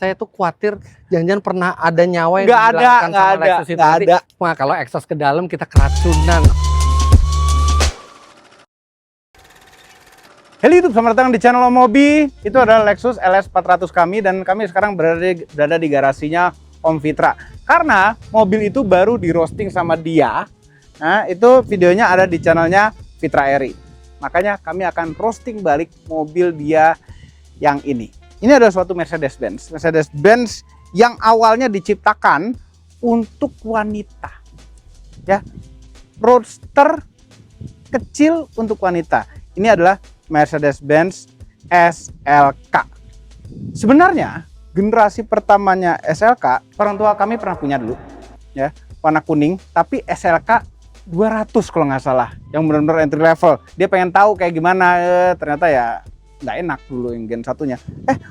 Saya tuh khawatir jangan-jangan pernah ada nyawa yang Nggak ada, dihilangkan nggak sama ada, Lexus itu. nggak Nanti, ada. wah, kalau exhaust ke dalam kita keracunan. Halo YouTube, selamat datang di channel Om Mobi. Itu adalah Lexus LS 400 kami, dan kami sekarang berada di garasinya Om Fitra. Karena mobil itu baru di roasting sama dia. Nah, itu videonya ada di channelnya Fitra Eri. Makanya kami akan roasting balik mobil dia yang ini. Ini adalah suatu Mercedes-Benz. Mercedes-Benz yang awalnya diciptakan untuk wanita. Ya, roadster kecil untuk wanita. Ini adalah Mercedes-Benz SLK. Sebenarnya generasi pertamanya SLK, orang tua kami pernah punya dulu, ya, warna kuning, tapi SLK 200 kalau nggak salah, yang benar-benar entry level. Dia pengen tahu kayak gimana, ternyata ya nggak enak dulu yang gen satunya.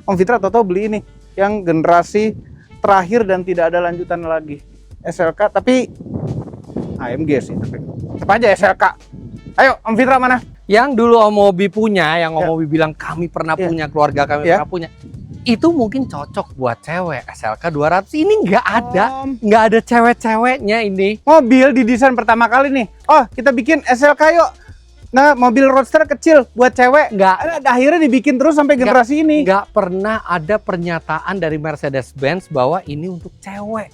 Om Fitra tau-tau beli ini, yang generasi terakhir dan tidak ada lanjutan lagi. SLK, tapi AMG sih, tetap aja SLK. Ayo, Om Fitra mana? Yang dulu Om Mobi punya, yang Om Ya. Mobi bilang kami pernah Ya. punya, keluarga kami Ya. pernah punya. Itu mungkin cocok buat cewek. SLK 200 ini nggak ada. Om, Nggak ada cewek-ceweknya ini. mobil didesain pertama kali nih. Oh, kita bikin SLK yuk. Nah, mobil roadster kecil buat cewek. Nggak Akhirnya dibikin terus sampai generasi ini. nggak pernah ada pernyataan dari Mercedes-Benz bahwa ini untuk cewek.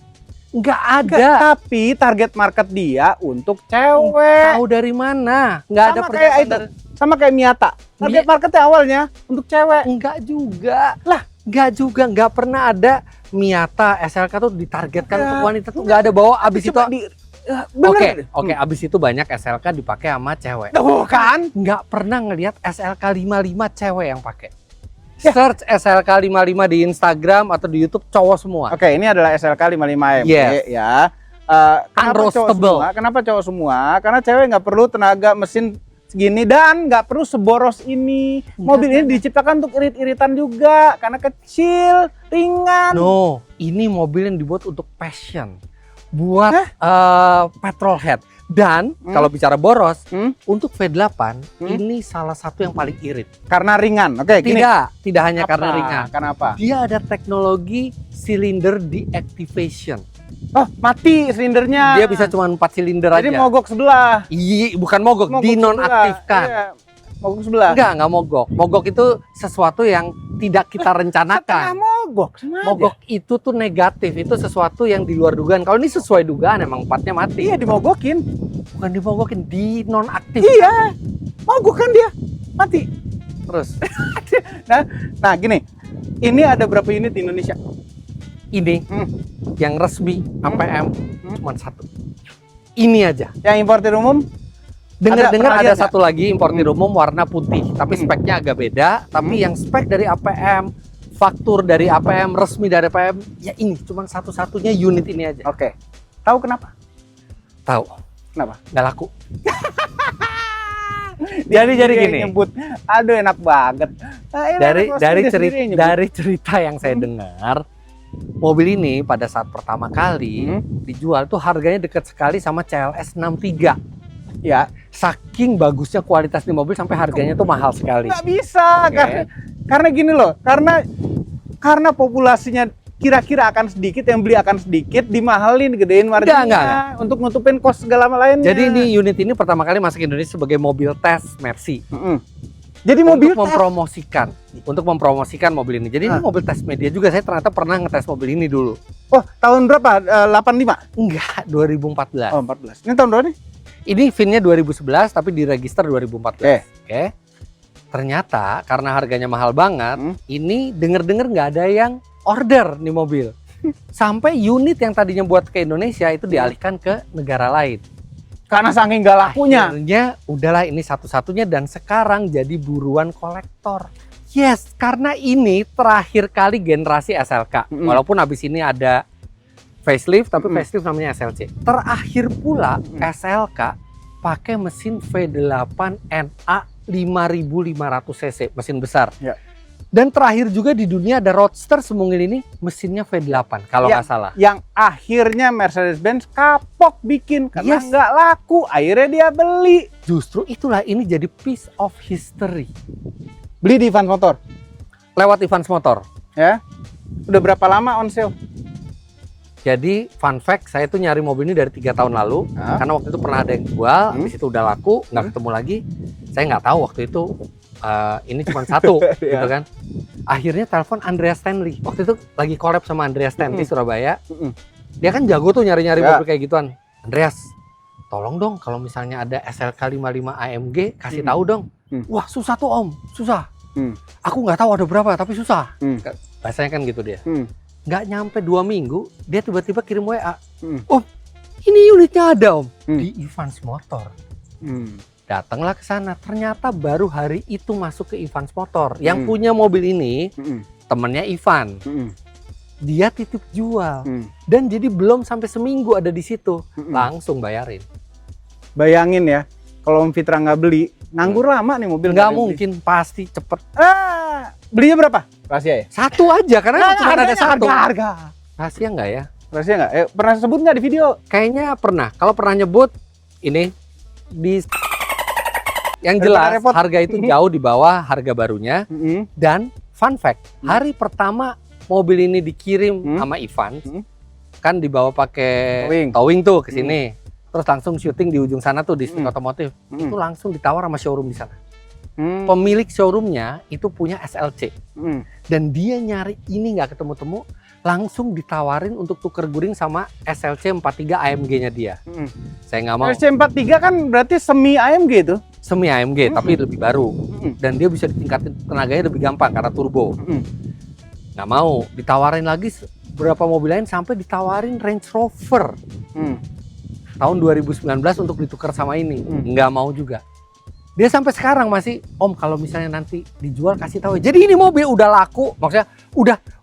Nggak ada. Nggak, tapi target market dia untuk cewek. Tahu dari mana? Nggak ada Sama kayak pernyataan itu. dari... Sama kayak Miata. Target marketnya awalnya untuk cewek. Enggak juga. Lah. Nggak juga. Nggak pernah ada Miata SLK tuh ditargetkan Ya. untuk wanita tuh nggak ada, bahwa abis itu. Coba bener. Oke, abis itu banyak SLK dipakai sama cewek. Tuh kan? Nggak pernah ngelihat SLK 55 cewek yang pakai. Ya. Search SLK 55 di Instagram atau di YouTube, cowok semua. Oke, ini adalah SLK 55 AMG Yes. ya. Kenapa cowok Unroastable. semua? Kenapa cowok semua? Karena cewek nggak perlu tenaga mesin segini dan nggak perlu seboros ini. Mobil ini diciptakan untuk irit-iritan juga karena kecil, ringan. No, ini mobil yang dibuat untuk passion, buat petrolhead. Dan kalau bicara boros, untuk V8 ini salah satu yang paling irit. Karena ringan. Oke, gini. Tidak hanya Apa? karena ringan. Kenapa? Dia ada teknologi cylinder deactivation. Oh, mati silindernya. Dia bisa cuma 4 silinder aja. Jadi mogok sebelah. Iya, bukan mogok, Mogok dinonaktifkan. sebelah. Iya, mogok sebelah. Enggak mogok. Mogok itu sesuatu yang tidak kita Setengah rencanakan. mogok. Sama aja. Mogok itu tuh negatif, itu sesuatu yang di luar dugaan. Kalau ini sesuai dugaan, emang empatnya mati. Iya, dimogokin. Bukan dimogokin, dinonaktif. Iya. Mogok kan dia. Mati. Terus Nah, gini. Ini ada berapa unit di Indonesia? ini yang resmi APM cuma satu. Ini aja. Yang importir umum? Dengar-dengar pernah ada lihat satu lagi importir umum warna putih, tapi speknya agak beda. Tapi yang spek dari APM, faktur dari APM, resmi dari APM, ya ini cuma satu-satunya unit ini aja. Oke. Tahu kenapa? Tahu? Kenapa? Nggak laku. Jadi Dia gini. nyebut. Aduh, enak banget. Nah, ini Dari cerita yang saya dengar, mobil ini pada saat pertama kali dijual tuh harganya dekat sekali sama CLS 63. Ya, Saking bagusnya kualitas di mobil sampai harganya tuh mahal sekali. nggak bisa. Oke. Karena gini loh. Karena populasinya kira-kira akan sedikit, yang beli akan sedikit, dimahalin, gedein marginnya Enggak. untuk nutupin kos segala lainnya. Jadi ini unit ini pertama kali masuk Indonesia sebagai mobil tes Mercy. Jadi mobil Untuk mempromosikan mobil ini. Jadi ini mobil tes media juga. Saya ternyata pernah ngetes mobil ini dulu. Oh, tahun berapa? 85? Enggak, 2014. Oh, 14. Ini tahun berapa nih? Ini VIN-nya 2011 tapi diregister 2014. Oke. Ternyata karena harganya mahal banget, ini denger-denger nggak ada yang order nih mobil. Sampai unit yang tadinya buat ke Indonesia itu dialihkan ke negara lain. Karena saking nggak lakunya. Akhirnya udahlah ini satu-satunya, dan sekarang jadi buruan kolektor. Yes, karena ini terakhir kali generasi SLK. Walaupun habis ini ada facelift, tapi facelift namanya SLC. Terakhir pula SLK pakai mesin V8 NA 5500 cc, mesin besar. Ya. Dan terakhir juga di dunia ada Roadster semungil ini mesinnya V8 kalau nggak salah. Yang akhirnya Mercedes-Benz kapok bikin karena Yes. nggak laku, akhirnya dia beli. Justru itulah ini jadi piece of history. Beli di Evans Motor. Lewat Evans Motor. Ya. Udah berapa lama on sale? Jadi fun fact, saya tuh nyari mobil ini dari 3 tahun lalu. Karena waktu itu pernah ada yang jual, habis itu udah laku, nggak ketemu lagi. Saya nggak tahu waktu itu ini cuma satu, gitu kan. Akhirnya telepon Andreas Stanley. Waktu itu lagi collab sama Andreas Stanley Surabaya. Dia kan jago tuh nyari-nyari mobil kayak gituan. Andreas, tolong dong kalau misalnya ada SLK 55 AMG, kasih tahu dong. Wah susah tuh Om, susah. Aku nggak tahu ada berapa, tapi susah. Bahasanya kan gitu dia. Nggak nyampe 2 minggu, dia tiba-tiba kirim WA. Om, ini unitnya ada Om, di Evans Motor. Datanglah ke sana, ternyata baru hari itu masuk ke Evans Motor. Yang punya mobil ini, temennya Ivan. Dia titip jual. Dan jadi belum sampai seminggu ada di situ, langsung bayarin. Bayangin ya, kalau Om Fitra nggak beli, nganggur lama nih mobil. Nggak mungkin, pasti cepet. Belinya berapa? Rahasia ya? Satu aja, karena cuma ada satu. Harga. Rahasia nggak ya? Rahasia nggak? Pernah sebut nggak di video? Kayaknya pernah. Kalau pernah nyebut, ini di yang jelas harga itu jauh di bawah harga barunya. Dan fun fact, hari pertama mobil ini dikirim sama Ivan, kan dibawa pakai towing tuh ke sini. Terus langsung syuting di ujung sana tuh di Speak Otomotif. Itu langsung ditawar sama showroom di sana. Pemilik showroomnya itu punya SLC. Dan dia nyari ini nggak ketemu-temu, langsung ditawarin untuk tuker guring sama SLC 43 AMG-nya dia. Saya nggak mau. SLC 43 kan berarti semi AMG itu? Semi AMG, tapi lebih baru. Dan dia bisa ditingkatin tenaganya lebih gampang karena turbo. Nggak mau. Ditawarin lagi beberapa mobil lain sampai ditawarin Range Rover. Tahun 2019 untuk ditukar sama ini. Nggak mau juga. Dia sampai sekarang masih, Om kalau misalnya nanti dijual kasih tahu. Jadi ini mobil udah laku, maksudnya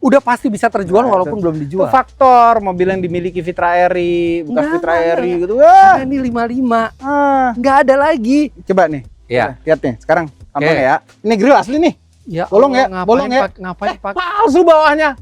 udah pasti bisa terjual walaupun belum dijual. Itu faktor mobil yang dimiliki Fitra Eri, bukan Fitra Eri gitu. Karena ini 55, nggak ada lagi. Coba nih, ya lihat nih sekarang, gampang ya. Ini grill asli nih. Ya, bolong ya, bolong ya. Ngapain pak? Palsu bawahnya.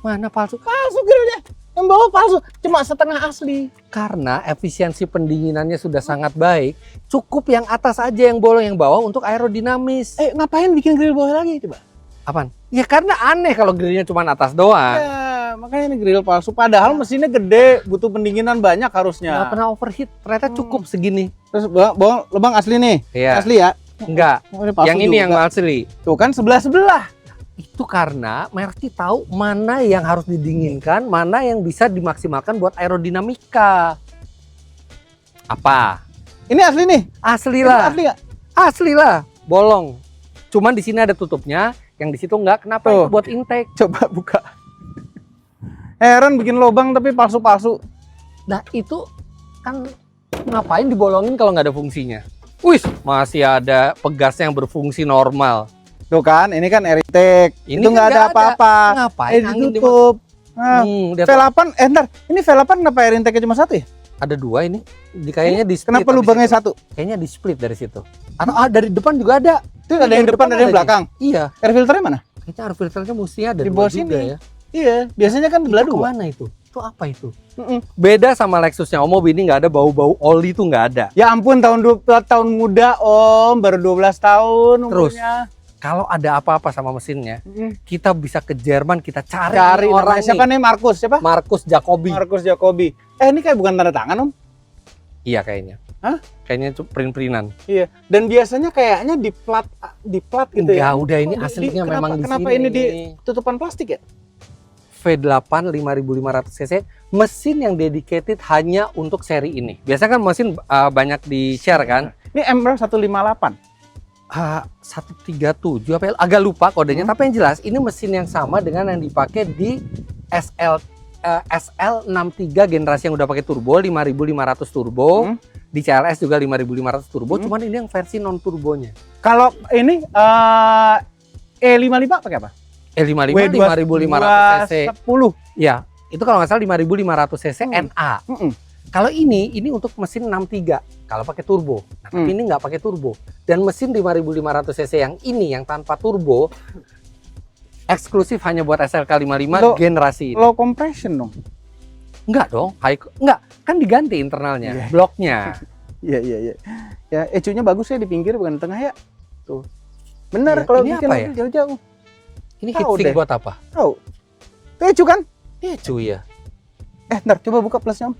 Mana palsu? Palsu grillnya. Yang bawah palsu, cuma setengah asli. Karena efisiensi pendinginannya sudah sangat baik, cukup yang atas aja yang bolong, yang bawah untuk aerodinamis. Ngapain bikin grill bawah lagi coba? Apaan? Ya karena aneh kalau grillnya cuma atas doang. Ya, makanya ini grill palsu. Padahal mesinnya gede, butuh pendinginan banyak harusnya. Nggak pernah overheat, ternyata cukup segini. Terus lubang asli nih? Iya. Asli ya? Enggak, yang ini yang asli. Tuh kan sebelah-sebelah. Itu karena Mercy tahu mana yang harus didinginkan, mana yang bisa dimaksimalkan buat aerodinamika. Apa? Ini asli nih? Asli lah. Asli nggak? Asli lah, bolong. Cuman di sini ada tutupnya, yang di situ enggak. Kenapa? Itu buat intake. Coba buka. Heran bikin lubang tapi palsu-palsu. Nah itu kan ngapain dibolongin kalau nggak ada fungsinya? Wih, masih ada pegasnya yang berfungsi normal. Tuh kan, ini kan air intake. Ini itu nggak kan ada apa-apa. Ngapain angin ditutup. V8, ini V8 kenapa air intake cuma satu ya? Ada dua ini. Kayaknya di split. Kenapa lubangnya satu? Kayaknya di split dari situ. Atau dari depan juga ada. Itu ada yang depan, ada yang belakang. Iya. Air filternya mana? Kayaknya air filternya mestinya ada di bawah sini ya. Iya, biasanya kan belah dua. Mana itu? Itu apa itu? Beda sama Lexusnya Om, mobil ini nggak ada bau-bau oli, itu nggak ada. Ya ampun, tahun muda Om, baru 12 tahun umurnya. Kalau ada apa-apa sama mesinnya, kita bisa ke Jerman, kita cari orang. Siapa nih? Markus siapa? Markus Jacobi. Markus Jacobi. Ini kayak bukan tanda tangan Om? Iya kayaknya. Hah? Kayaknya itu print-printan. Iya. Dan biasanya kayaknya di plat gitu ya. Enggak, udah ini aslinya memang di sini. Kenapa ini di tutupan plastik ya? V8 5500 cc, mesin yang dedicated hanya untuk seri ini. Biasanya kan mesin banyak di share kan. Ini M 158. 137 apa ya? Agak lupa kodenya, tapi yang jelas ini mesin yang sama dengan yang dipakai di SL63 generasi yang udah pakai turbo 5500 turbo. Di CLS juga 5500 turbo, cuman ini yang versi non turbonya. Kalau ini E55 pakai apa? E55 5500 cc 10. Ya, itu kalau nggak salah 5500 cc NA. Kalau ini untuk mesin 63 kalau pakai turbo. Nah, tapi ini nggak pakai turbo. Dan mesin 5500 cc yang ini yang tanpa turbo eksklusif hanya buat SLK 55 generasi ini. Low compression dong. Enggak dong, enggak, kan diganti internalnya, bloknya. Iya. Ya, ECU-nya bagus ya di pinggir bukan di tengah ya. Tuh. Benar kalau ini bikin apa ya? jauh-jauh. Ini heatsink buat apa? Tahu. Itu ecu kan? Ecu ya. Ntar coba buka plusnya Om.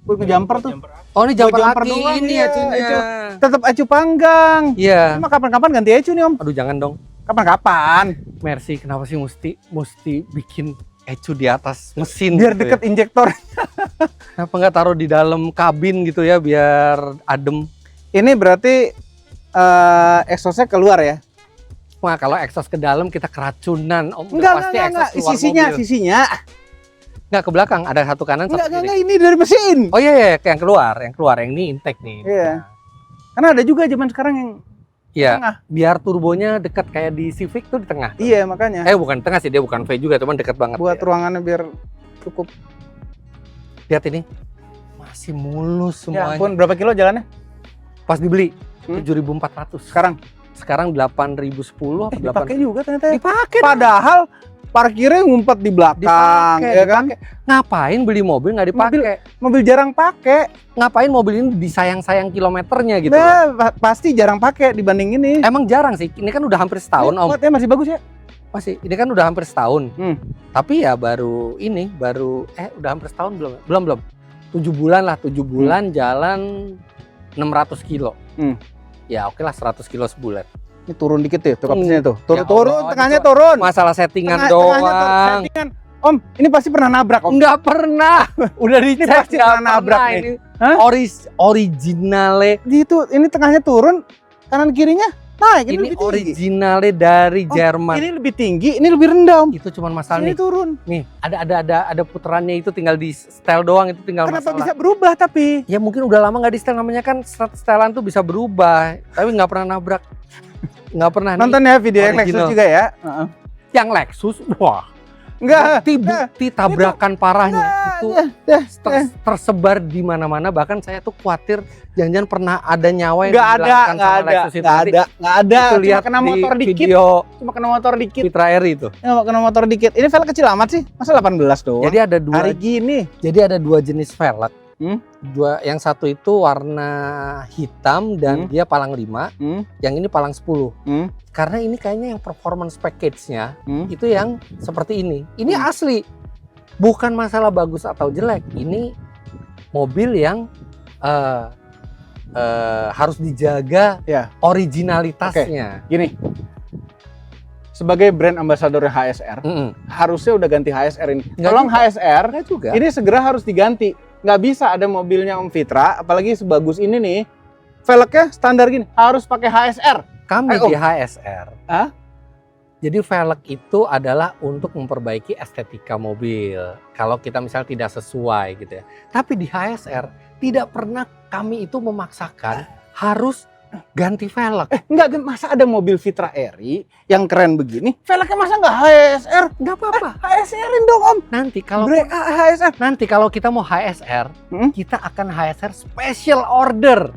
Buat ngejumper tuh. Oh ini jumper jumper aki doang, ini iya, ecunya. ecu. Tetap ecu panggang. Iya. Cuma kapan-kapan ganti ecu nih Om. Aduh jangan dong. Kapan-kapan. Mercy, kenapa sih mesti bikin ecu di atas mesin? Biar gitu deket ya? injektor. Kenapa nggak taruh di dalam kabin gitu ya biar adem? Ini berarti exhaustnya keluar ya? Wah kalau exhaust ke dalam kita keracunan. Om, Enggak. exhaust keluar mobil. Sisinya. Nggak ke belakang, ada satu kanan, satu Enggak, kiri. ini dari mesin. Oh iya, yang keluar, yang ini intake nih. Iya. Karena ada juga zaman sekarang yang Iya, tengah. biar turbonya dekat kayak di Civic tuh di tengah. Iya, makanya. Bukan tengah sih, dia bukan V juga, cuman dekat banget. Buat ya. ruangannya biar cukup. Lihat ini, masih mulus Ya semuanya. ampun, berapa kilo jalannya? Pas dibeli, 7.400. 7.400. Sekarang 8.010 apa 8? dipakai juga ternyata. Dipakai. Padahal parkirnya ngumpet di belakang, ya kan? Ngapain beli mobil nggak dipakai? Mobil jarang pakai. Ngapain mobil ini disayang-sayang kilometernya gitu loh. Nah, pasti jarang pakai dibanding ini. Emang jarang sih, ini kan udah hampir setahun Om. Kuatnya masih bagus ya? Masih, ini kan udah hampir setahun. Tapi ya baru udah hampir setahun belum? Belum. 7 bulan lah, 7 bulan jalan 600 kilo. Ya oke lah 100 kilo sebulan. Ini turun dikit ya, tuh kapasinya tuh. Ya Turun, Allah, tengahnya itu turun. Masalah settingan Tengahnya doang. settingan. Om, ini pasti pernah nabrak Om. Nggak pernah. Udah Ini dicek pasti nggak pernah nabrak nih. Ini Hah? originale. Ini tengahnya turun, kanan kirinya naik. Ini lebih tinggi. originale dari Om, Jerman. Ini lebih tinggi, ini lebih rendah Om. Itu cuman masalah Ini nih. turun. Nih, ada puterannya itu tinggal di setel doang, itu tinggal Kenapa masalah. bisa berubah tapi? Ya mungkin udah lama nggak di setel, namanya kan setelan tuh bisa berubah, tapi nggak pernah nabrak. Nggak pernah. Nonton nih, ya video yang original. Lexus juga ya. Yang Lexus, wah. Enggak. Bukti tabrakan parahnya itu tersebar di mana-mana. Bahkan saya tuh khawatir jangan-jangan pernah ada nyawa yang dihilangkan sama Lexus itu. Nanti nggak ada. itu Cuma lihat kena di motor dikit. video Cuma kena motor dikit. Fitra Eri itu. Cuma kena motor dikit. Ini velg kecil amat sih. Masa 18 doang? Jadi ada dua. Hari gini. Jadi ada dua jenis velg. Yang satu itu warna hitam dan dia palang 5, yang ini palang 10. Karena ini kayaknya yang performance package-nya itu yang seperti ini. Ini asli. Bukan masalah bagus atau jelek. Ini mobil yang harus dijaga Ya. originalitasnya. Gini. Sebagai brand ambassador HSR, harusnya udah ganti HSR ini. Tolong HSR, Enggak juga. ini segera harus diganti. Nggak bisa ada mobilnya Om Fitra, apalagi sebagus ini nih, velgnya standar gini, harus pakai HSR. Kami di HSR. Hah? Jadi velg itu adalah untuk memperbaiki estetika mobil. Kalau kita misalnya tidak sesuai gitu ya. Tapi di HSR tidak pernah kami itu memaksakan harus ganti velg. Enggak, masa ada mobil Fitra Eri yang keren begini, velgnya masa nggak HSR? Nggak apa-apa. HSR-in dong Om. Nanti kalau HSR. kita mau HSR, kita akan HSR special order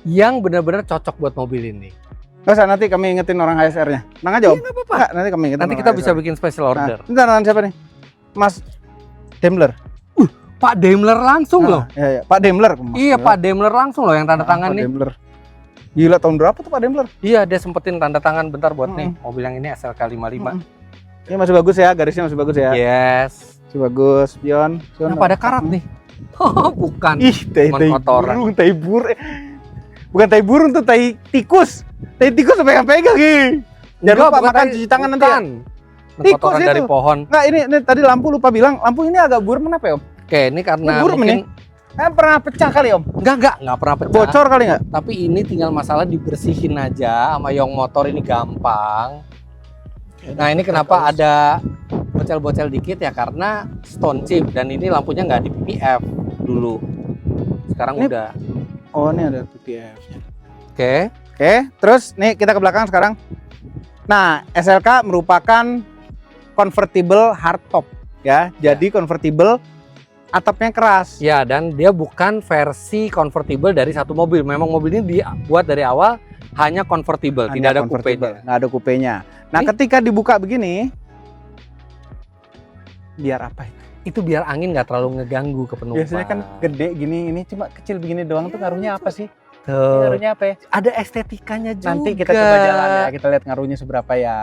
yang benar-benar cocok buat mobil ini. Nggak usah, nanti kami ingetin orang HSR-nya. Tenang aja Om. Nggak apa-apa. Nggak, nanti kami ingetin Nanti orang kita bisa HSR. bikin special order. Bentar, siapa nih? Mas Daimler. Pak Daimler langsung loh. Iya, Pak Daimler. Iya, Pak Daimler langsung loh yang tanda tangan Pak nih. Daimler. Gila, tahun berapa tuh Pak Daimler? Iya, dia sempetin tanda tangan bentar buat nih mobil yang ini SLK 55. Ini masih bagus ya, garisnya masih bagus ya. Yes. Masih bagus, Pion. Nah, pada karat nih. Oh, bukan. Ih, tai kotoran. burung, tai burung. Bukan tai burung tuh, tai tikus. Tai tikus pegang-pegang nih. Jangan lupa makan cuci tangan nanti ya. Tikus Kotoran itu. dari pohon. Nggak, ini tadi lampu lupa bilang, lampu ini agak burem kenapa ya Om? Oke, ini karena Ini burem mungkin Pernah pecah kali Om? enggak pernah pecah. Bocor kali nggak? Tapi ini tinggal masalah dibersihin aja sama Yong Motor, ini gampang. Nah, ini kenapa ada bocel-bocel dikit ya karena stone chip dan ini lampunya nggak di PPF dulu. Sekarang Ini- udah. Oh, ini ada PPF-nya. Oke. Oke, terus nih kita ke belakang sekarang. Nah, SLK merupakan convertible hardtop ya. Jadi convertible atapnya keras. Ya, dan dia bukan versi convertible dari satu mobil. Memang mobil ini dibuat dari awal hanya convertible, tidak ada kupenya. Nggak ada kupenya. Nah, Ini- ketika dibuka begini, biar apa itu? Itu biar angin nggak terlalu ngeganggu ke penumpang. Biasanya kan gede gini, ini cuma kecil begini doang tuh ngaruhnya apa sih? Tuh. Ngaruhnya apa ya? Ada estetikanya juga. Nanti kita coba jalan ya, kita lihat ngaruhnya seberapa ya.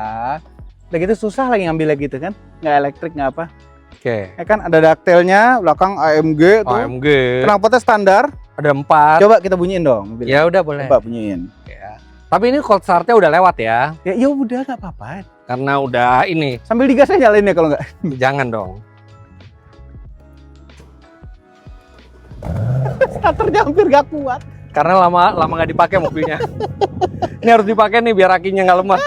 Udah gitu susah lagi ngambilnya gitu kan. Nggak elektrik, nggak apa. Oke. Ya kan ada daktelnya, belakang AMG tuh. AMG. Knalpotnya standar. Ada 4. Coba kita bunyiin dong mobilnya. Ya udah boleh. Coba bunyiin. Ya. Tapi ini cold startnya udah lewat ya. Ya udah nggak apa-apa. Karena udah ini. Sambil digas aja nyalain ya kalau nggak. Jangan dong. Starternya hampir nggak kuat. Karena lama nggak dipakai mobilnya. Ini harus dipakai nih biar akinya nggak lemah.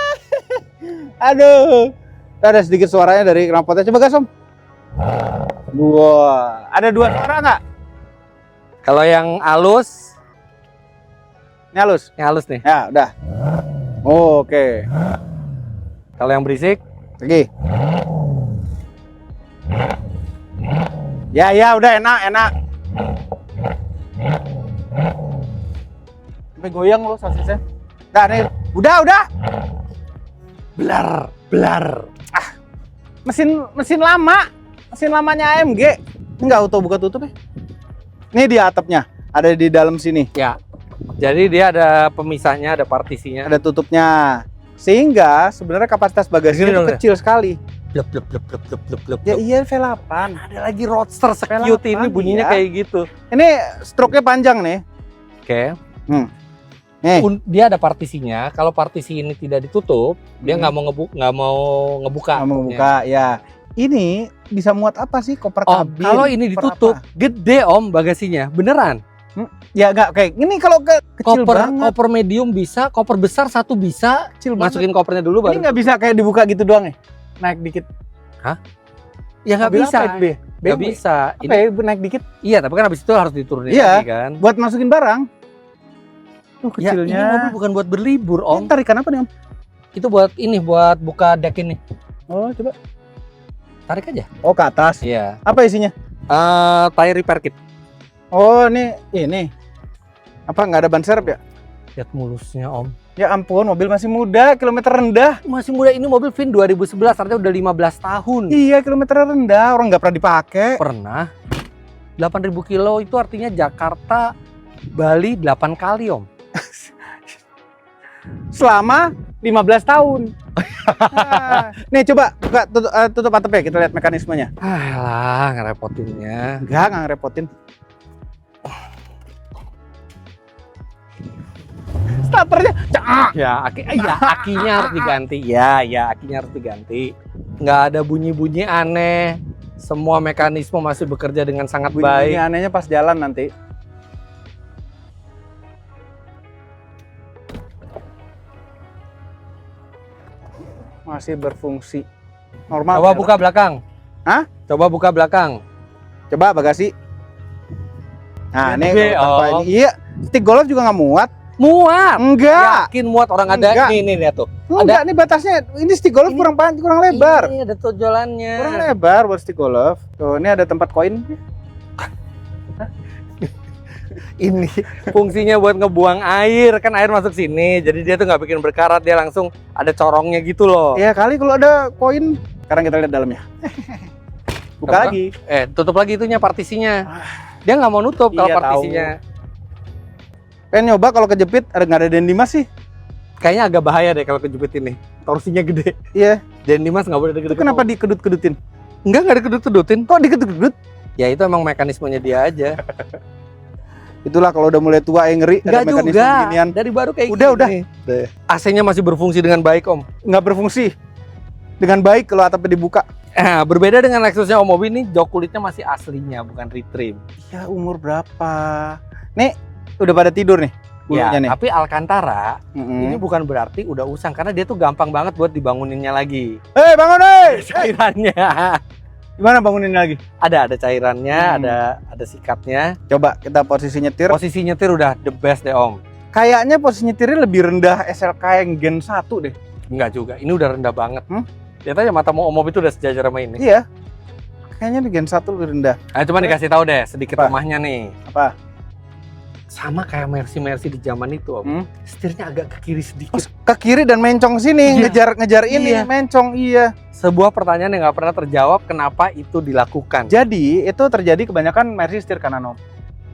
Aduh. Ada sedikit suaranya dari knalpotnya. Coba gas, Om. Wah, ada 2 suara nggak? Kalau yang halus, Ini halus. yang halus nih. Ya, udah. Oh, oke. Kalau yang berisik, Lagi. Ya, udah enak. Sampai goyang loh sasisnya. Nah, nih. Udah. blar. Mesin lama. Mesin lamanya AMG. Ini nggak auto buka tutup ya? Ini di atapnya. Ada di dalam sini. Ya. Jadi dia ada pemisahnya, ada partisinya. Ada tutupnya. Sehingga sebenarnya kapasitas bagasinya Gini itu dong ya? kecil sekali. Blep. Ya iya V8. Ada lagi roadster secute V8, ini bunyinya iya. kayak gitu. Ini stroke-nya panjang nih. Oke. Nih. Dia ada partisinya. Kalau partisi ini tidak ditutup, dia nggak mau ngebuka. Nggak mau buka ya. Ini bisa muat apa sih? Koper Om, kabin. kalau ini koper ditutup, apa? gede Om bagasinya. Beneran. Ya enggak kayak ini kalau kecil banget. Koper medium bisa, koper besar satu bisa. Kecil banget. Masukin kopernya dulu Ini baru. nggak bisa kayak dibuka gitu doang ya? Naik dikit. Ya nggak Mobil bisa. apa itu, Be? Nggak BMW? bisa. Apa ya, naik dikit. Iya, tapi kan habis itu harus diturunin Iya. lagi kan. Buat masukin barang. Tuh Ya, ini mobil kecilnya. bukan buat berlibur Ini Om. tarikan apa nih, Om? Itu buat ini, buat buka deck ini. Oh, coba. Tarik aja. Oh, ke atas. Iya. Apa isinya? Tire repair kit. Oh, ini. Apa nggak ada ban serep ya? Lihat mulusnya Om. Ya ampun, mobil masih muda, kilometer rendah. Masih muda, ini mobil VIN 2011, artinya udah 15 tahun. Iya, kilometer rendah, orang nggak pernah dipakai. Pernah. 8.000 kilo itu artinya Jakarta Bali 8 kali Om. Selama 15 tahun. Nah, nih coba buka tutup atapnya, kita lihat mekanismenya. Alah, ngerepotinnya. Nggak ngerepotin. Starternya cak. Ya, akinya harus diganti. Ya, akinya harus diganti. Nggak ada bunyi-bunyi aneh. Semua mekanisme masih bekerja dengan sangat Bunyi baik. anehnya pas jalan nanti. Masih berfungsi normal. Coba buka belakang. Hah? Coba buka belakang. Coba bagasi. Nah, ini Gede, kalau tanpa Om. ini. Iya, stick golf juga nggak muat. Muat. Enggak. Yakin muat orang ada. Enggak. Nih, lihat tuh. Enggak, ini batasnya. Ini stick golf Ini- kurang lebar. Ini ada tonjolannya. Kurang lebar buat stick golf. Tuh, ini ada tempat koin. Ini fungsinya buat ngebuang air, kan air masuk sini. Jadi dia tuh nggak bikin berkarat, dia langsung ada corongnya gitu loh. Ya kali kalau ada koin. Sekarang kita lihat dalamnya. Buka Buka. lagi. Tutup lagi itunya partisinya. Dia nggak mau nutup kalau Iya, partisinya. Pengen nyoba kalau kejepit ada nggak ada Den Dimas sih? Kayaknya agak bahaya deh kalau kejepit ini. Torsinya gede. Iya. Dan Dimas nggak boleh Itu deket-deket. kenapa dikedut-kedutin? Nggak dikedut-kedutin. Kok dikedut-kedut? Ya itu emang mekanismenya dia aja. Itulah kalau udah mulai tua yang ngeri. Nggak ada mekanisme juga. beginian. Dari baru kayak Udah, gini. AC-nya masih berfungsi dengan baik Om. Nggak berfungsi dengan baik kalau atapnya dibuka. Berbeda dengan Lexusnya Om Mobi ini, jok kulitnya masih aslinya, bukan retrim. Ya umur berapa? Nih udah pada tidur nih Ya, bulunya nih. tapi Alcantara Mm-mm. ini bukan berarti udah usang, karena dia tuh gampang banget buat dibanguninnya lagi. Hei bangun hei! Cairannya Gimana bangunin lagi? ada cairannya, Hmm. ada sikatnya. Coba kita posisi nyetir. Posisi nyetir udah the best deh Om. Kayaknya posisi nyetirnya lebih rendah SLK yang Gen 1 deh. Enggak juga, ini udah rendah banget. Hmm? Lihat aja matamu Om Mobi itu udah sejajar sama ini. Iya. Kayaknya di Gen 1 lebih rendah. Coba dikasih tahu deh sedikit Apa? lemahnya nih. Apa? Sama kayak Mercy di zaman itu Om. Hmm? Setirnya agak ke kiri sedikit. Ke kiri dan mencong sini, Iya. ngejar ini, Iya. mencong iya. Sebuah pertanyaan yang nggak pernah terjawab, kenapa itu dilakukan? Jadi itu terjadi kebanyakan Mercy setir kanan Om.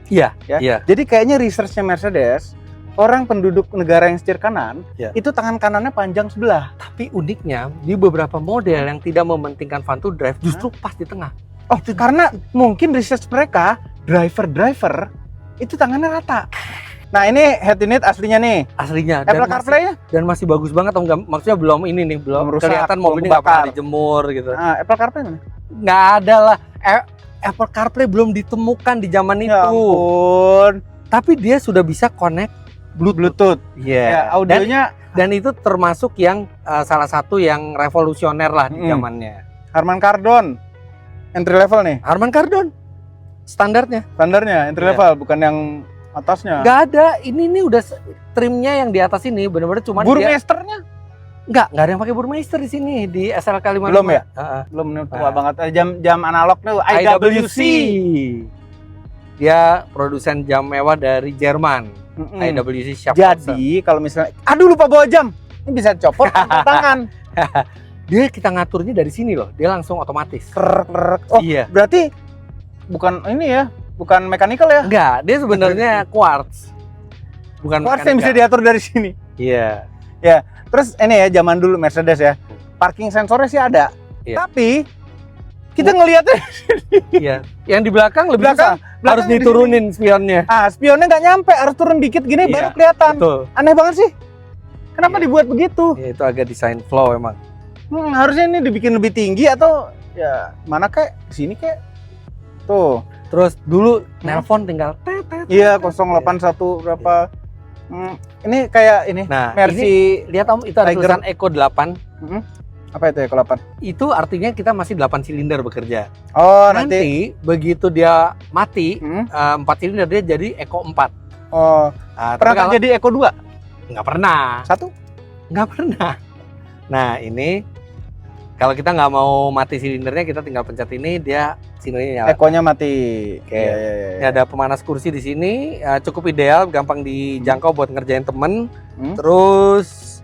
Iya, Ya. iya. Jadi kayaknya researchnya Mercedes orang penduduk negara yang setir kanan, Ya. itu tangan kanannya panjang sebelah. Tapi uniknya di beberapa model yang tidak mementingkan front to drive justru pas di tengah. Oh, karena mungkin research mereka, driver itu tangannya rata. Nah, ini head unit aslinya nih. Aslinya Apple CarPlay-nya? dan masih bagus banget, atau enggak, maksudnya belum ini nih, belum Belum rusak, kelihatan belum mobilnya nggak pernah kebakar. dijemur gitu. Nah, Apple CarPlay mana? Nggak ada lah. Apple CarPlay belum ditemukan di zaman Ya itu. ampun. Tapi dia sudah bisa connect Bluetooth. Iya. Ya, audionya Dan itu termasuk yang salah satu yang revolusioner lah di Mm-mm. zamannya. Harman Kardon. Entry level nih. Harman Kardon standarnya. Standarnya entry Iya. level, bukan yang atasnya. Nggak ada. Ini udah trimnya yang di atas ini benar-benar cuma dia Burmesternya nggak ada yang pakai Burmeister di sini di SLK 55. Belum ya? Heeh. belum nih, tua Nah. banget. Jam analog nih IWC. Dia produsen jam mewah dari Jerman. Mm-mm. IWC Schaeffler. Jadi kalau misalnya, aduh lupa bawa jam, ini bisa copot tanpa tangan. Dia kita ngaturnya dari sini loh. Dia langsung otomatis. Krek. Oh, Iya. berarti bukan ini ya, bukan mechanical ya? Enggak, dia sebenarnya quartz. Bukan Quartz yang bisa mekanikal. diatur dari sini. Iya. Terus ini ya, zaman dulu Mercedes ya, parking sensornya sih ada. Iya. Tapi kita ngelihatnya Iya. Yang di belakang lebih belakang, susah. Harus belakang di sini. diturunin spionnya. Ah, spionnya nggak nyampe, harus turun dikit gini Iya, baru kelihatan. Betul. Aneh banget sih. Kenapa Iya. dibuat begitu? Ya, itu agak desain flow emang. Harusnya ini dibikin lebih tinggi atau ya mana kek? Sini kek? Tuh. Terus dulu nelpon tinggal tet, tet, Iya, tet, tet. 081 berapa? Ini kayak ini Nah, ini Mercy lihat Om, itu ada Tiger. tulisan Eco 8. apa itu ya, ke 8? Itu artinya kita masih 8 silinder bekerja. Oh, Nanti, nanti. begitu dia mati, Hmm? 4 silinder dia jadi Eco 4. Oh, Nah, tapi pernah kalau terjadi Eco 2? nggak pernah. Satu? Nggak pernah. Nah, ini kalau kita nggak mau mati silindernya, kita tinggal pencet ini, dia silindernya nyala. Ekonya mati. Oke. Iya, iya, iya. Ini ada pemanas kursi di sini, cukup ideal, gampang dijangkau buat ngerjain temen. Hmm? Terus,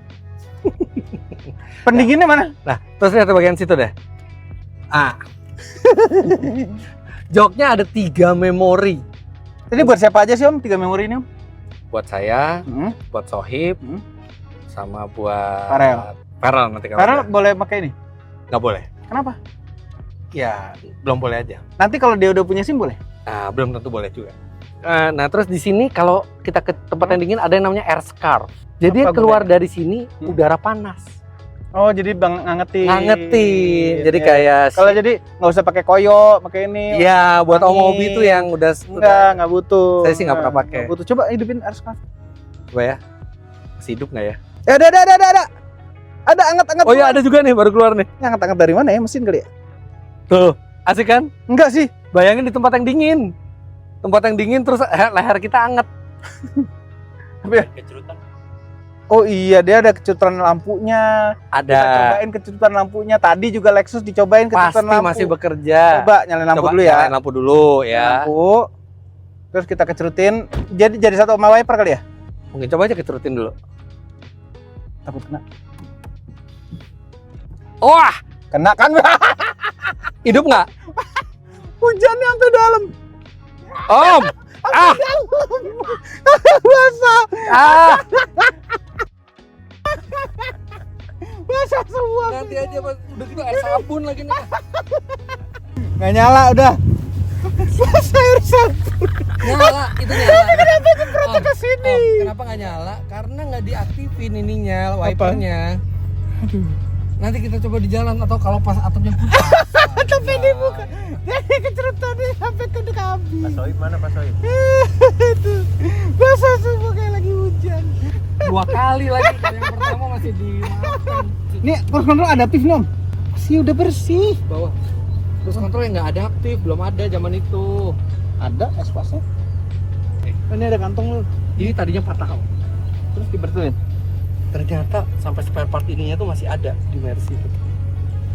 Pendinginnya mana? terus lihat bagian situ deh. Joknya ada 3 memori. Ini buat siapa aja sih Om? 3 memori ini Om? Buat saya, Hmm? buat Sohib, Hmm? sama buat Farel. nanti kalau Karena ada. boleh pakai ini. Nggak boleh. Kenapa? Ya, belum boleh aja. Nanti kalau dia udah punya SIM boleh? Nah, belum tentu boleh juga. Nah, terus di sini kalau kita ke tempat yang dingin ada yang namanya air scarf. Jadi Apa keluar gunanya? dari sini Hmm. udara panas. Oh, jadi ngangetin. Ngangetin. Jadi Iya. kayak Kalau jadi nggak usah pakai koyo, pakai ini. iya, buat angin. Omobi itu yang udah Nggak butuh. Saya sih nggak pernah pakai. Nggak butuh. Coba hidupin air scarf. Coba ya. Masih hidup nggak ya? Ya, ada. Ada anget-anget. Oh iya, ada juga nih, baru keluar nih. Ini anget-anget dari mana ya? Mesin kali ya? Tuh, asik kan? Enggak sih. Bayangin di tempat yang dingin. Tempat yang dingin terus leher kita anget. Apa ya? Oh iya, dia ada kecutan lampunya. Kita Ada. cobain kecutan lampunya. Tadi juga Lexus dicobain kecutan Pasti lampu. masih bekerja. Coba nyalain lampu Coba dulu ya. nyalain lampu dulu ya. Lampu. Terus kita kecerutin. Jadi satu sama wiper kali ya? Mungkin coba aja kecerutin dulu. Takut kena. Wah, Kena kan? hidup nggak? Hujannya sampai dalam. Om. Ah, Basah. ah. Basah semua. Nanti aja Mas, udah gitu air sabun lagi nih. Nggak nyala udah. Basah air sabun. Nyala, itu nyala. Kenapa jempretnya ke sini? Kenapa nggak nyala? Karena nggak diaktifin ininya, wipernya. Aduh. Nanti kita coba di jalan atau kalau pas atapnya putus. Tapi dibuka. Jadi kecerutannya sampai ke kambing. Pak Soib mana Pak Soib? Aduh. Basah semua kayak lagi hujan. 2 kali lagi. Yang pertama masih dimaafkan. Ini cruise control adaptif nih Om. Masih udah bersih. Bawah. Terus kontrol yang nggak adaptif, belum ada zaman itu. Ada espasnya. Ini ada kantong lu. Ini tadinya patah. Om. Terus dibetulin. Ternyata sampai spare part ininya tuh masih ada di Mercy itu.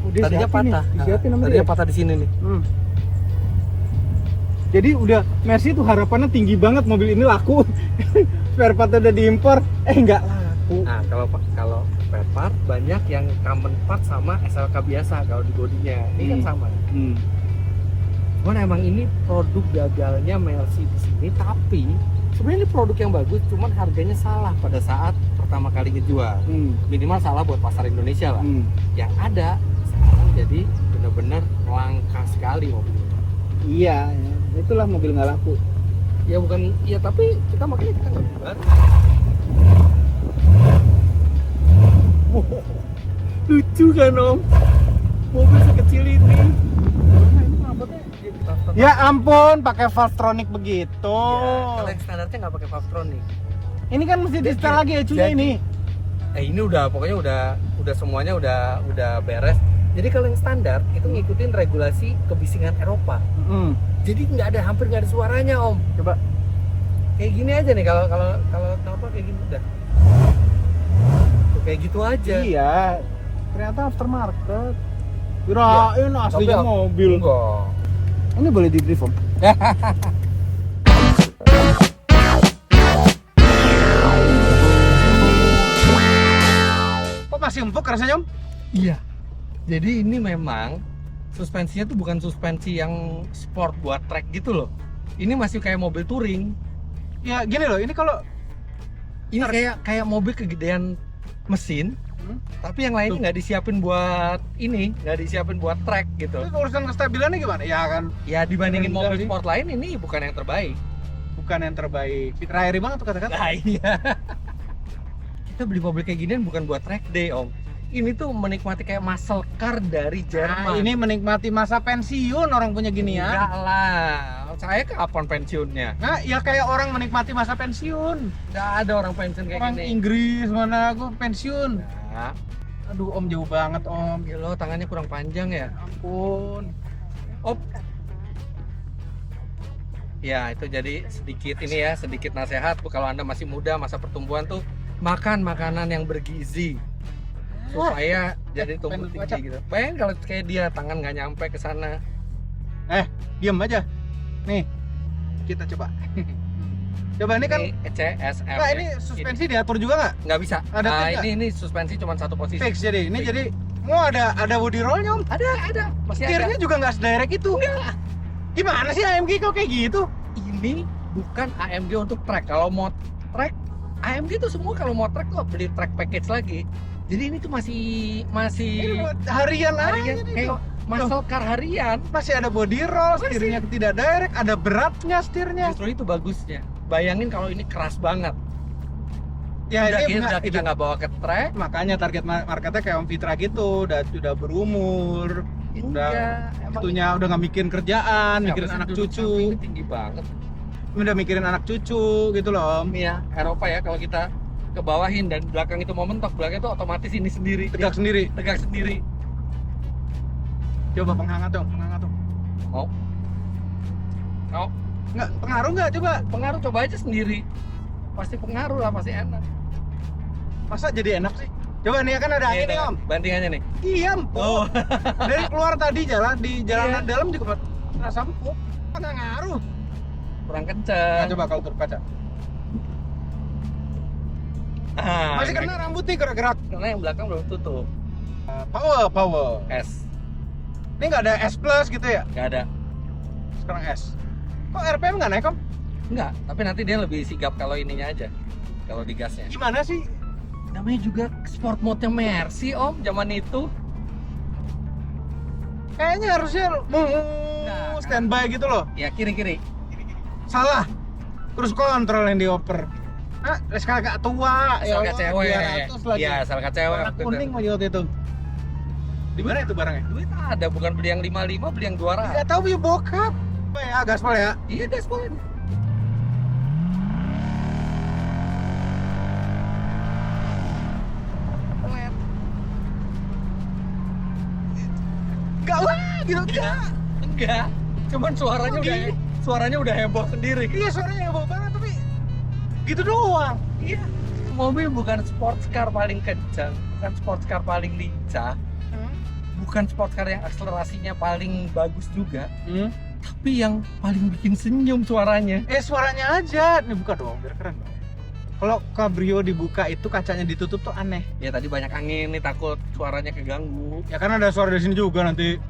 Oh, dia Tadinya siapin patah. nih. Disiapin sama Tadinya dia. patah di sini nih. Jadi udah Mercy tuh harapannya tinggi banget mobil ini laku. Spare part udah diimpor, nggak laku. Nah, kalau spare part banyak yang common part sama SLK biasa kalau di bodinya. Ini kan sama. Cuman emang ini produk gagalnya Mercy di sini, tapi Sebenarnya ini produk yang bagus, cuman harganya salah pada saat pertama kali ngejual. Minimal salah buat pasar Indonesia lah. Yang ada sekarang jadi bener-bener langka sekali mobil ini. Iya, ya. Itulah mobil nggak laku. Ya bukan, ya tapi kita makanya kita nggak baru. Lucu kan Om? Mobil sekecil ini. Ya ampun, pakai Valvetronic begitu. Ya, kalau yang standarnya nggak pakai Valvetronic. Ini kan mesti di setel lagi ecunya ini. Ini udah pokoknya udah semuanya udah beres. Jadi kalau yang standar itu ngikutin regulasi kebisingan Eropa. Jadi hampir nggak ada suaranya Om. Coba kayak gini aja nih kalau apa kayak gini udah. Tuh, kayak gitu aja. Iya. Ternyata aftermarket. Kirain aslinya mobil. Enggak. Ini boleh di drift Om? Kok masih empuk rasanya Om? Iya. Jadi ini memang suspensinya tuh bukan suspensi yang sport buat track gitu loh. Ini masih kayak mobil touring. Ya gini loh, ini kalau Ini kayak mobil kegedean mesin, tapi yang lainnya nggak disiapin buat track gitu. itu urusan kestabilannya gimana? Ya kan Ya dibandingin Rendah mobil sih. sport lain ini bukan yang terbaik. bukan yang terbaik. Fitra Airi banget tuh kata-kata. Nah iya. Kita beli mobil kayak ginian bukan buat track day Om. Ini tuh menikmati kayak muscle car dari Jerman. Ini menikmati masa pensiun orang punya ginian. Enggak lah. Saya kapan pensiunnya? Nah, ya kayak orang menikmati masa pensiun. Nggak ada orang pensiun kayak Orang gini. Inggris mana aku pensiun. Nah, Aduh Om jauh banget Om. ya lo tangannya kurang panjang ya. Ampun. Op. Ya itu jadi sedikit nasihat Bu, kalau Anda masih muda masa pertumbuhan tuh makan makanan yang bergizi supaya jadi tumbuh pengen baca. tinggi gitu. Bayangin kalau kayak dia tangan nggak nyampe ke sana. Diam aja. Nih. Kita coba. Coba ini kan CSM. Nah, ini suspensi diatur juga nggak bisa. Ada Nah, tag nggak? ini suspensi cuma satu posisi. fix jadi. Ini Fix. jadi ada body rollnya Om. Ada. Masih ada. Setirnya juga nggak sedirect itu. Gimana sih AMG kok kayak gitu? Ini bukan AMG untuk track. Kalau mau track, AMG tuh semua kalau mau track tuh beli track package lagi. Jadi ini tuh masih Ini buat harian aja nih. kayak muscle car harian. Masih ada body roll, Masih. setirnya tidak direct, ada beratnya setirnya. Justru itu bagusnya. Bayangin kalau ini keras banget. Ya Udah kita nggak bawa ke track. makanya target marketnya kayak Om Fitra gitu, udah berumur, Enggak. Emang itunya udah nggak mikirin kerjaan, siapa mikirin sih anak duduk cucu, sampingnya tinggi banget. udah mikirin anak cucu gitu loh Om. Ini ya Eropa ya, kalau kita ke bawahin dan belakang itu mau mentok, belakang itu otomatis ini sendiri. Tegak sendiri. Tegak sendiri. Coba penghangat dong. Mau? Nggak pengaruh nggak coba? Pengaruh, coba aja sendiri. Pasti pengaruh lah, pasti enak. Masa jadi enak sih? Coba nih kan ada angin nih Om. Bandingannya nih. Diam. Oh. Dari keluar tadi di jalanan Iya. dalam juga rasa empuk. Nggak ngaruh. Kurang Nah, kenceng. coba kalau tutup kaca. Masih Kayak- kena rambut nih gerak-gerak. Karena yang belakang belum tutup. Power. S. Ini nggak ada S plus gitu ya? Nggak ada. Sekarang S. Kok RPM nggak naik Om? Nggak, tapi nanti dia lebih sigap kalau ininya aja. Kalau di gasnya. Gimana sih? Namanya juga sport mode-nya Mercy Om, zaman itu. Kayaknya harusnya Nah, standby gitu loh. Ya kiri-kiri. Salah. Terus kontrol yang dioper. Nah, sekali agak tua. Salka Allah, cewek. 200 lagi. Iya, salka cewek. Warna waktu itu. kuning lagi waktu itu. Di mana itu barangnya? Duit ada, bukan beli yang 55, beli yang 200. Nggak tahu punya bokap. Apa ya, gaspol ya? Iya, gaspol ini. Nggak wah gitu. Enggak. Cuman suaranya udah heboh sendiri. Iya suaranya heboh banget tapi gitu doang. Iya. Mobil bukan sports car paling kencang, bukan sports car paling lincah, bukan sports car yang akselerasinya paling bagus juga, tapi yang paling bikin senyum suaranya. Suaranya aja. Ini buka dong biar keren dong. Kalau Cabrio dibuka itu kacanya ditutup tuh aneh. Ya tadi banyak angin nih, takut suaranya keganggu. Ya karena ada suara dari sini juga nanti.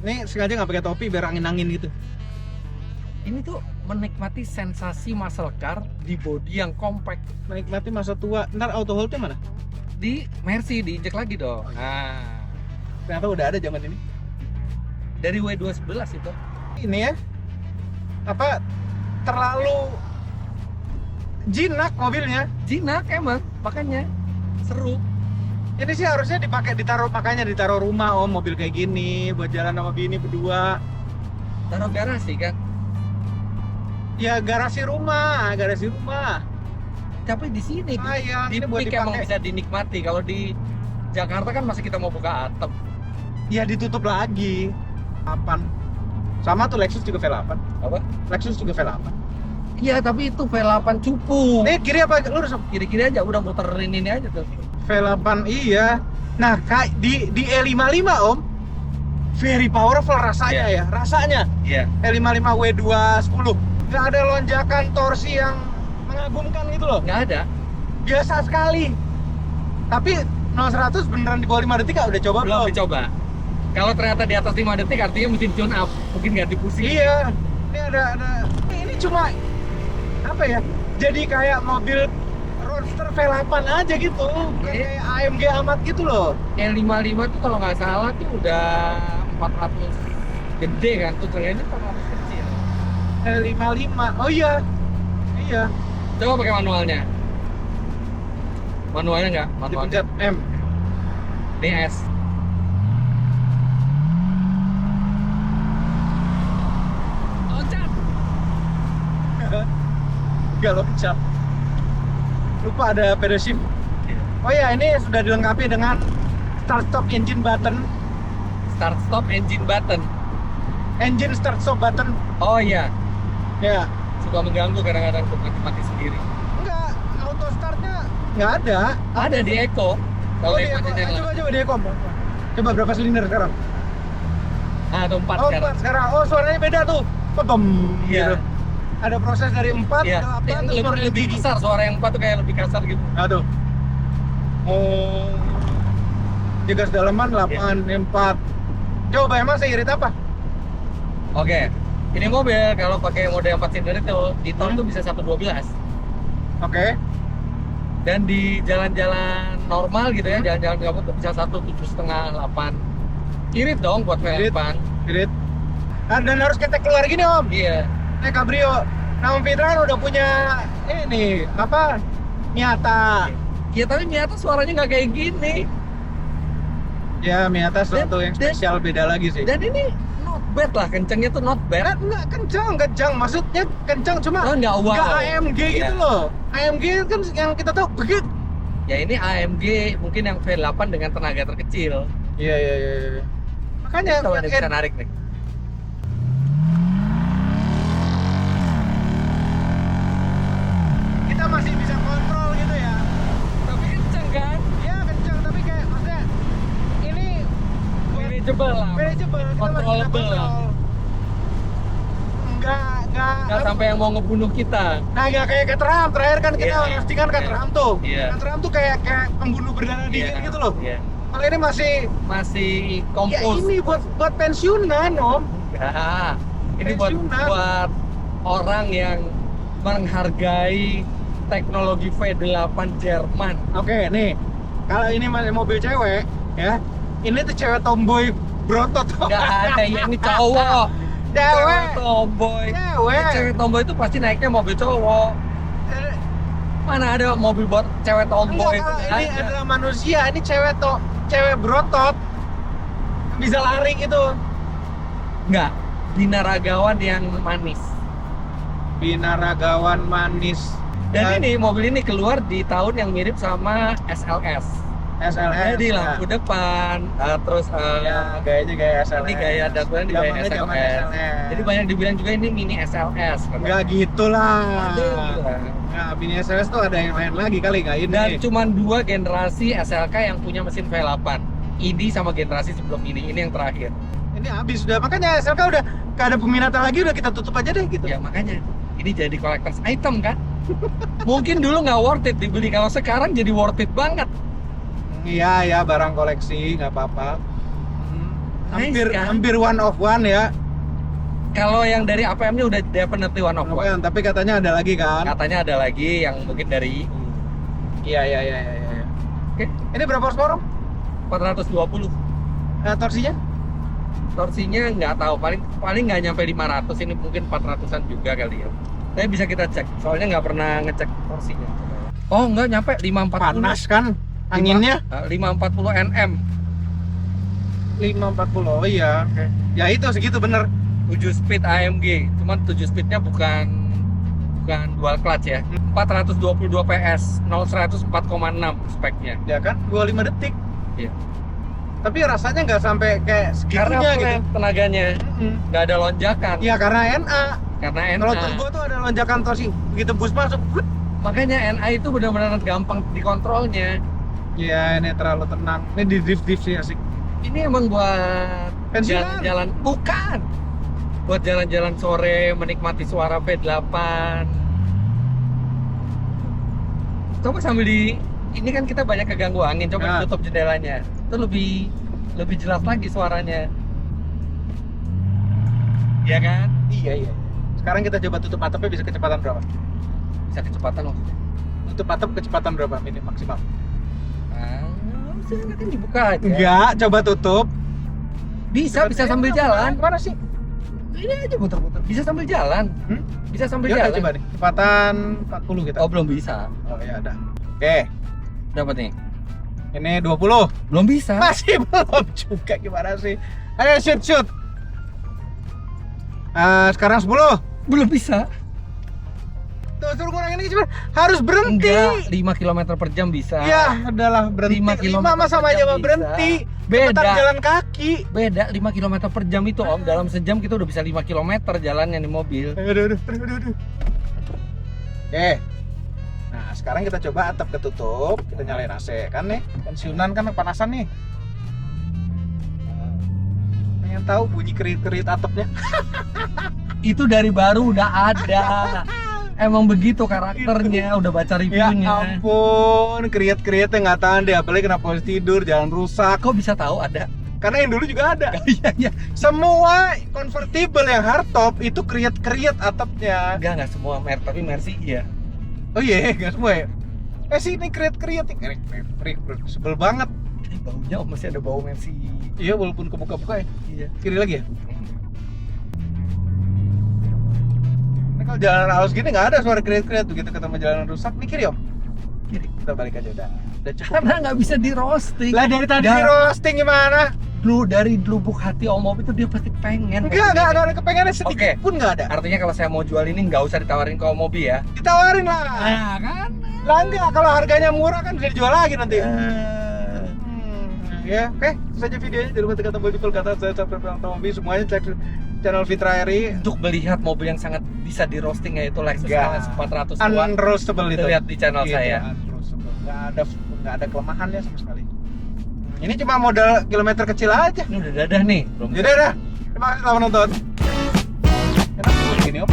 Ini sengaja nggak pakai topi biar angin-angin gitu. Ini tuh menikmati sensasi muscle car di bodi yang compact. Menikmati masa tua. Ntar auto hold-nya mana? Di Mercy diinjek lagi dong. Nah, Ternyata udah ada zaman ini. dari W211 itu. Ini ya, apa, terlalu jinak mobilnya. Jinak emang, makanya seru. Ini sih harusnya makanya ditaruh rumah om, mobil kayak gini buat jalan sama bini berdua. Taruh garasi kan. Ya garasi rumah. Tapi di sini Sayang, di ini buat peak emang dipakai. bisa dinikmati. Kalau di Jakarta kan masih kita mau buka atap. Ya ditutup lagi. 8. Sama tuh Lexus juga V8. Apa? Lexus juga V8. Iya, tapi itu V8 cupu. Ini kiri apa lurus? Kiri-kiri aja udah muterin ini aja tuh. V8 iya. Nah, kayak di E55 om, very powerful rasanya ya, rasanya. Iya. E55 W210. Nggak ada lonjakan torsi yang mengagumkan gitu loh. Nggak ada. Biasa sekali. Tapi 0-100 beneran di bawah 5 detik udah coba Belum belum? dicoba. Kalau ternyata di atas 5 detik artinya mesin tune up. Mungkin ganti pusing. Iya. Ini ada ini cuma apa ya? Jadi kayak mobil Roadster V8 aja gitu. Kayak AMG amat gitu loh. E55 tuh kalau nggak salah tuh udah 400 gede kan tuh, ternyata 400 kecil. E55. Oh iya. Iya. Coba pakai manualnya. Manualnya nggak? Manualnya. Dipencet M. Ini S. Loncat. Gak loncat. Lupa ada pedal shift. Oh ya, ini sudah dilengkapi dengan start stop engine button. Start stop engine button. Engine start stop button. Oh iya, Ya. suka mengganggu kadang-kadang tuh mati sendiri. Enggak, auto startnya nggak ada. Ada di Eco. Kalau Oh, di Eco Eco. nya Coba di Eco. Coba berapa silinder sekarang? ada 4 Oh, sekarang. 4 sekarang. Oh, suaranya beda tuh. Bem. Iya. Gitu. Ada proses dari 4 Iya. ke 8 terus Lebih, baru lebih tinggi. besar, suara yang 4 tuh kayak lebih kasar gitu. Aduh. Oh. 3 dalaman 8 4. Coba emang saya irit apa? Oke. Ini mobil kalau pakai mode 4 silinder itu di tol tuh bisa 112. Oke. Dan di jalan-jalan normal gitu ya, jalan-jalan kamu tuh bisa 1,7,5 8. Irit dong buat Irit. V8. Irit. Ah, dan harus ketek keluar gini om. Iya. Cabrio. Nah Om Fitra kan udah punya ini apa? Miata. Iya, tapi ternyata suaranya nggak kayak gini. Ya Miata sesuatu yang dan- spesial beda lagi sih. Dan ini not bad lah, kencengnya tuh not bad. Enggak kencang. Maksudnya kencang cuma Oh, nggak wow. nggak AMG Iya. gitu loh. AMG kan yang kita tahu begitu. Ya ini AMG mungkin yang V8 dengan tenaga terkecil. Iya. Makanya Coba nih, bisa narik nih. kita masih bisa kontrol gitu ya. Tapi kenceng kan? Iya kencang tapi kayak maksudnya ini Manageable lah. manageable, kita masih bisa Controllable lah. kontrol. Nggak sampai yang mau ngebunuh kita. Nah nggak kayak Caterham, terakhir kan kita Iya. roastingan Caterham tuh. Iya. Caterham tuh kayak pembunuh berdarah dingin gitu loh. Iya. Kalau ini masih Masih ya kompos. ini buat pensiunan om. Enggak. Ini buat Pensiunan. orang yang menghargai teknologi V8 Jerman. Oke nih, kalau ini masih mobil cewek ya, ini tuh cewek tomboy brotot. Enggak ada, ya ini cowok. Cewek. tomboy. Cewek. Cewek tomboy itu pasti naiknya mobil cowok. Eh, Mana ada mobil buat cewek tomboy? Enggak, Itu kalau ini nggak ada. adalah manusia, ini cewek brotot bisa lari gitu. Enggak. Binaragawan yang manis. Binaragawan manis. Dan ini mobil ini keluar di tahun yang mirip sama SLS. SLS. Jadi ya. lampu depan, terus Ya, gayanya gaya SLS. ini gaya dashboard ini gaya Zamannya zaman SLS. SLS. Jadi banyak dibilang juga ini mini SLS. Enggak gitulah. Ada yang bilang. Nah, mini SLS tuh ada yang lain lagi kali nggak ini. Dan cuma 2 generasi SLK yang punya mesin V8. Ini sama generasi sebelum ini yang terakhir. Ini habis udah, makanya SLK udah nggak ada peminatan lagi, udah kita tutup aja deh gitu. Ya makanya ini jadi collector's item kan. Mungkin dulu nggak worth it dibeli, kalau sekarang jadi worth it banget. Iya ya, barang koleksi nggak apa-apa. Nice, kan? Hampir one of one ya. Kalau yang dari APM-nya udah definitely one of one. Tapi katanya ada lagi kan? Katanya ada lagi yang mungkin dari Iya. Oke. Ini berapa horsepower? 420. Torsinya? Torsinya nggak tahu, paling nggak nyampe 500, ini mungkin 400-an juga kali ya. Tapi bisa kita cek, soalnya nggak pernah ngecek torsinya. Oh nggak nyampe 540. Panas kan anginnya? 540 Nm. 540. Oh iya. Ya itu segitu bener. 7 speed AMG, cuman 7 speednya bukan dual clutch ya. 422 PS, 0-100 4,6 speknya. Ya kan 25 detik. Iya. Tapi rasanya nggak sampai kayak Karena segitunya gitu. flat tenaganya, nggak ada lonjakan. Iya karena NA. Karena Kalau NA. turbo tuh ada lonjakan torsi. Begitu bus masuk. Makanya NA itu benar-benar gampang dikontrolnya. Iya ini terlalu tenang. Ini di drift sih asik. Ini emang buat Pensiunan? jalan-jalan, bukan. Buat jalan-jalan sore, menikmati suara V8. Coba sambil ini kan kita banyak keganggu angin, coba tutup jendelanya. Itu lebih jelas lagi suaranya. Iya kan? Iya. Sekarang kita coba tutup atapnya bisa kecepatan berapa? Bisa kecepatan maksudnya. Tutup atap kecepatan berapa minim maksimal? Kan dibuka aja. Enggak, coba tutup. Bisa sambil jalan. Mana sih? Ini aja putar-putar. Bisa sambil jalan. Bisa sambil jalan. Coba nih. Kecepatan 40 kita. Oh, belum bisa. Oh ya ada. Oke. Dapat nih. Ini 20. Belum bisa. Masih belum juga, gimana sih? Ayo shoot. Sekarang 10. Belum bisa. Tuh, suruh kurangin ini kecepatan. Harus berhenti. Enggak, 5 km per jam bisa. Ya, adalah berhenti. 5 km 5 mah sama per jam aja mah bisa. berhenti. Beda. Cepetan jalan kaki. Beda 5 km per jam itu Om. Dalam sejam kita udah bisa 5 km jalannya nih mobil. Aduh. Oke. Nah, sekarang kita coba atap ketutup, kita nyalain AC kan nih. Pensiunan kan kepanasan nih. Pengen tahu bunyi kerit-kerit atapnya? Itu dari baru udah ada. Emang begitu karakternya, udah baca Ya reviewnya. ampun, kriat-kriatnya nggak tahan deh, apalagi kena posisi tidur, jalan rusak. Kok bisa tahu ada? Karena yang dulu juga ada. Iya. Semua convertible yang hardtop itu kriat-kriat atapnya. Enggak semua merek, tapi Mercy iya. Oh iya, nggak semua ya? Sih ini kriat-kriat nih, sebel banget. Ini baunya Om, masih ada bau Mercy. Iya, walaupun kebuka-buka ya. Iya. Kiri lagi ya? Ini kalau jalanan halus gini nggak ada suara kriat-kriat, begitu ketemu jalanan rusak, nih kiri Om. Kiri, kita balik aja udah cukup. Karena nggak bisa di roasting. Lah dari tadi di roasting gimana? Dari lubuk hati Om itu dia pasti pengen. Enggak ada kepengennya sedikit Oke. pun nggak ada. Artinya kalau saya mau jual ini nggak usah ditawarin ke Om Mobi ya. Ditawarin lah. Nah kan. Lah enggak, kalau harganya murah kan bisa dijual lagi nanti. Ya, oke. Itu saja videonya. Jangan lupa tekan tombol jempol ke atas, saya subscribe Mobi, semuanya cek channel Fitra RI. Untuk melihat mobil yang sangat bisa di roasting yaitu Lexus LS 400 Unroastable itu. lihat di channel Gitu, saya. unroastable. Nggak ada kelemahannya sama sekali. Ini cuma modal kilometer kecil aja. Ini udah dadah nih. Belum. Yaudah dah. Terima kasih telah menonton. Enak begini Om.